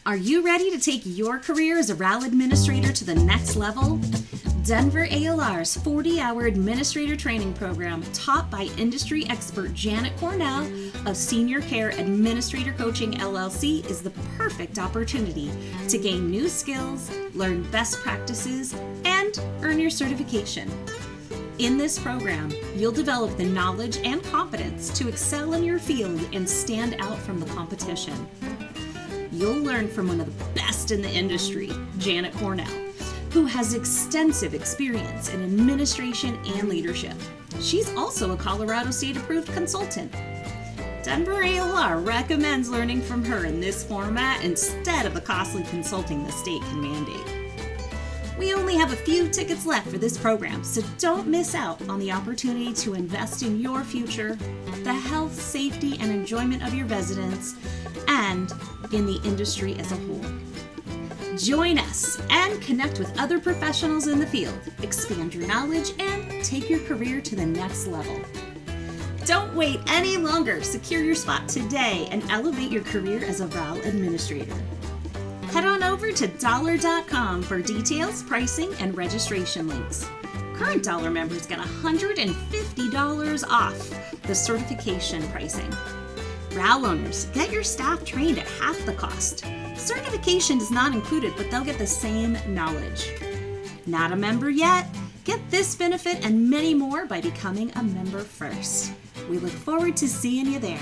Are you ready to take your career as a RAL administrator to the next level? Denver ALR's 40-hour administrator training program, taught by industry expert Janet Cornell of Senior Care Administrator Coaching LLC, is the perfect opportunity to gain new skills, learn best practices, and earn your certification. In this program, you'll develop the knowledge and confidence to excel in your field and stand out from the competition. You'll learn from one of the best in the industry, Janet Cornell, who has extensive experience in administration and leadership. She's also a Colorado State-approved consultant. Denver ALR recommends learning from her in this format instead of the costly consulting the state can mandate. We only have a few tickets left for this program, so don't miss out on the opportunity to invest in your future, the health, safety, and enjoyment of your residents, and in the industry as a whole. Join us and connect with other professionals in the field, expand your knowledge, and take your career to the next level. Don't wait any longer. Secure your spot today and elevate your career as a RAL administrator. Head on over to dollar.com for details, pricing, and registration links. Current Dollar members get $150 off the certification pricing. RAL owners, get your staff trained at half the cost. Certification is not included, but they'll get the same knowledge. Not a member yet? Get this benefit and many more by becoming a member first. We look forward to seeing you there.